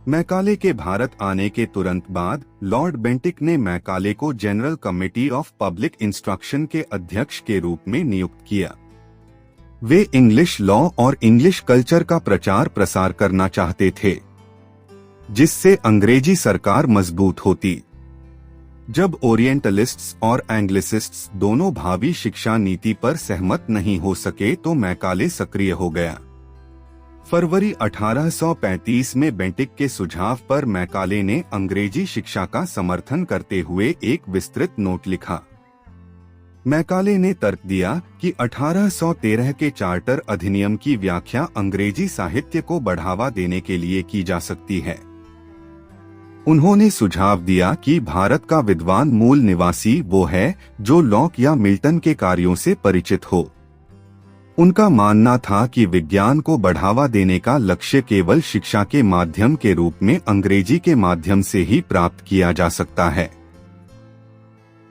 Macaulay के भारत आने के तुरंत बाद लॉर्ड बेंटिक ने मैकाले को general committee of public instruction के अध्यक्ष के रूप में नियुक्त किया। वे इंग्लिश लॉ और इंग्लिश कल्चर का प्रचार प्रसार करना चाहते थे, जिससे अंग्रेजी सरकार मजबूत होती। जब ओरिएंटलिस्ट्स और एंग्लिसिस्ट्स दोनों भावी शिक्षा नीति पर सहमत नहीं हो सके तो मैकाले सक्रिय हो गया। फरवरी 1835 में बेंटिक के सुझाव पर मैकाले ने अंग्रेजी शिक्षा का समर्थन करते हुए एक विस्तृत नोट लिखा। मैकाले ने तर्क दिया कि 1813 के चार्टर अधिनियम की व्याख्या अंग्रेजी साहित्य को बढ़ावा देने के लिए की जा सकती है। उन्होंने सुझाव दिया कि भारत का विद्वान मूल निवासी वो है जो लॉक या मिल्टन के कार्यों से परिचित हो। उनका मानना था कि विज्ञान को बढ़ावा देने का लक्ष्य केवल शिक्षा के माध्यम के रूप में अंग्रेजी के माध्यम से ही प्राप्त किया जा सकता है।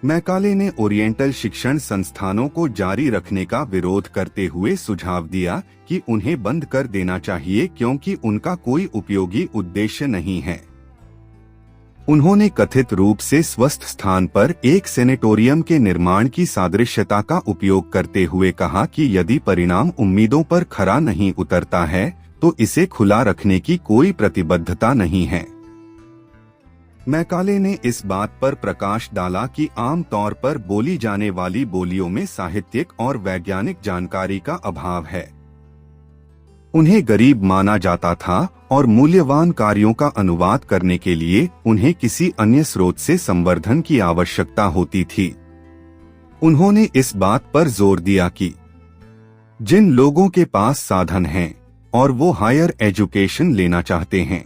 मैकाले ने ओरिएंटल शिक्षण संस्थानों को जारी रखने का विरोध करते हुए सुझाव दिया कि उन्हें बंद कर देना चाहिए क्योंकि उनका कोई उपयोगी उद्देश्य नहीं है। उन्होंने कथित रूप से स्वस्थ स्थान पर एक सेनेटोरियम के निर्माण की सादृश्यता का उपयोग करते हुए कहा कि यदि परिणाम उम्मीदों पर खरा नहीं उतरता है तो इसे खुला रखने की कोई प्रतिबद्धता नहीं है। मैकाले ने इस बात पर प्रकाश डाला कि आम तौर पर बोली जाने वाली बोलियों में साहित्यिक और वैज्ञानिक जानकारी का अभाव है। उन्हें गरीब माना जाता था और मूल्यवान कार्यों का अनुवाद करने के लिए उन्हें किसी अन्य स्रोत से संवर्धन की आवश्यकता होती थी। उन्होंने इस बात पर जोर दिया कि जिन लोगों के पास साधन हैं और वो हायर एजुकेशन लेना चाहते हैं,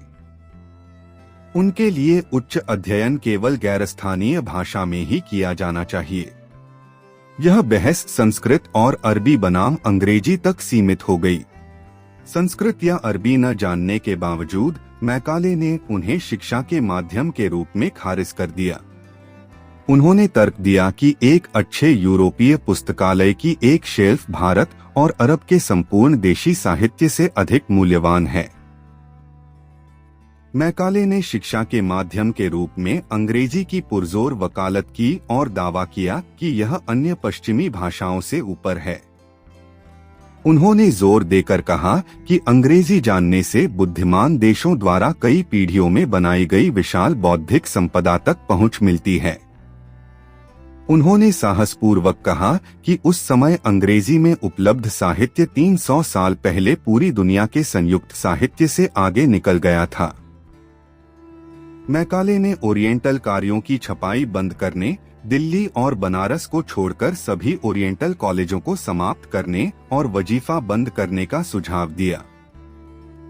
उनके लिए उच्च अध्ययन केवल गैरस्थानीय भाषा में ही किया जाना चाहिए। यह बहस संस्कृत और अरबी बनाम अंग्रेजी तक सीमित हो गई। संस्कृत या अरबी न जानने के बावजूद मैकाले ने उन्हें शिक्षा के माध्यम के रूप में खारिज कर दिया। उन्होंने तर्क दिया कि एक अच्छे यूरोपीय पुस्तकालय की एक शेल्फ भारत और अरब के संपूर्ण देशी साहित्य से अधिक मूल्यवान है। मैकाले ने शिक्षा के माध्यम के रूप में अंग्रेजी की पुरजोर वकालत की और दावा किया कि यह अन्य पश्चिमी भाषाओं से ऊपर है। उन्होंने जोर देकर कहा कि अंग्रेजी जानने से बुद्धिमान देशों द्वारा कई पीढ़ियों में बनाई गई विशाल बौद्धिक संपदा तक पहुंच मिलती है। उन्होंने साहसपूर्वक कहा कि उस समय अंग्रेजी में उपलब्ध साहित्य 300 साल पहले पूरी दुनिया के संयुक्त साहित्य से आगे निकल गया था। मैकाले ने ओरिएंटल कार्यों की छपाई बंद करने, दिल्ली और बनारस को छोड़कर सभी ओरिएंटल कॉलेजों को समाप्त करने और वजीफा बंद करने का सुझाव दिया।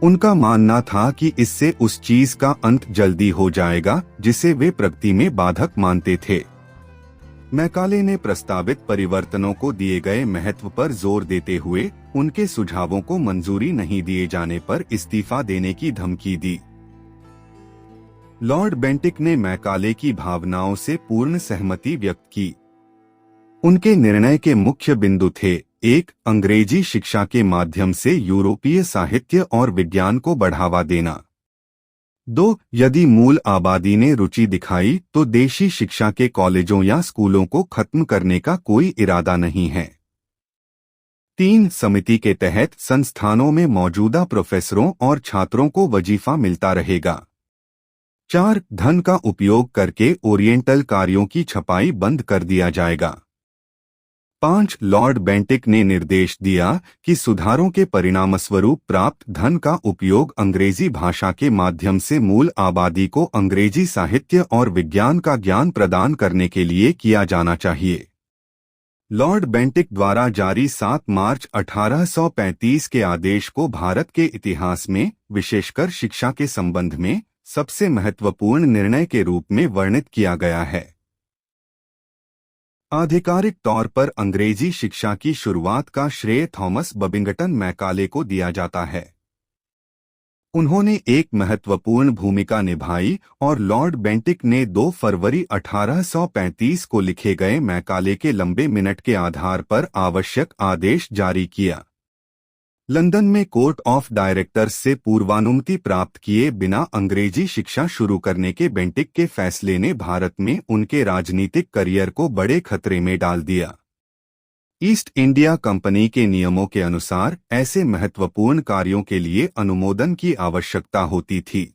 उनका मानना था कि इससे उस चीज का अंत जल्दी हो जाएगा जिसे वे प्रगति में बाधक मानते थे। मैकाले ने प्रस्तावित परिवर्तनों को दिए गए महत्व पर जोर देते हुए उनके सुझावों को मंजूरी नहीं दिए जाने पर इस्तीफा देने की धमकी दी। लॉर्ड बेंटिक ने मैकाले की भावनाओं से पूर्ण सहमति व्यक्त की। उनके निर्णय के मुख्य बिंदु थे: 1. अंग्रेजी शिक्षा के माध्यम से यूरोपीय साहित्य और विज्ञान को बढ़ावा देना। 2. यदि मूल आबादी ने रुचि दिखाई तो देशी शिक्षा के कॉलेजों या स्कूलों को खत्म करने का कोई इरादा नहीं है। 3. समिति के तहत संस्थानों में मौजूदा प्रोफेसरों और छात्रों को वजीफा मिलता रहेगा। 4. धन का उपयोग करके ओरिएंटल कार्यों की छपाई बंद कर दिया जाएगा। 5. लॉर्ड बेंटिक ने निर्देश दिया कि सुधारों के परिणामस्वरूप प्राप्त धन का उपयोग अंग्रेजी भाषा के माध्यम से मूल आबादी को अंग्रेजी साहित्य और विज्ञान का ज्ञान प्रदान करने के लिए किया जाना चाहिए। लॉर्ड बेंटिक द्वारा जारी 7 मार्च 1835 के आदेश को भारत के इतिहास में, विशेषकर शिक्षा के संबंध में, सबसे महत्वपूर्ण निर्णय के रूप में वर्णित किया गया है। आधिकारिक तौर पर अंग्रेजी शिक्षा की शुरुआत का श्रेय थॉमस बबिंगटन मैकाले को दिया जाता है। उन्होंने एक महत्वपूर्ण भूमिका निभाई और लॉर्ड बेंटिक ने 2 फरवरी 1835 को लिखे गए मैकाले के लंबे मिनट के आधार पर आवश्यक आदेश जारी किया। लंदन में कोर्ट ऑफ डायरेक्टर्स से पूर्वानुमति प्राप्त किए बिना अंग्रेजी शिक्षा शुरू करने के बेंटिक के फैसले ने भारत में उनके राजनीतिक करियर को बड़े खतरे में डाल दिया। ईस्ट इंडिया कंपनी के नियमों के अनुसार ऐसे महत्वपूर्ण कार्यों के लिए अनुमोदन की आवश्यकता होती थी।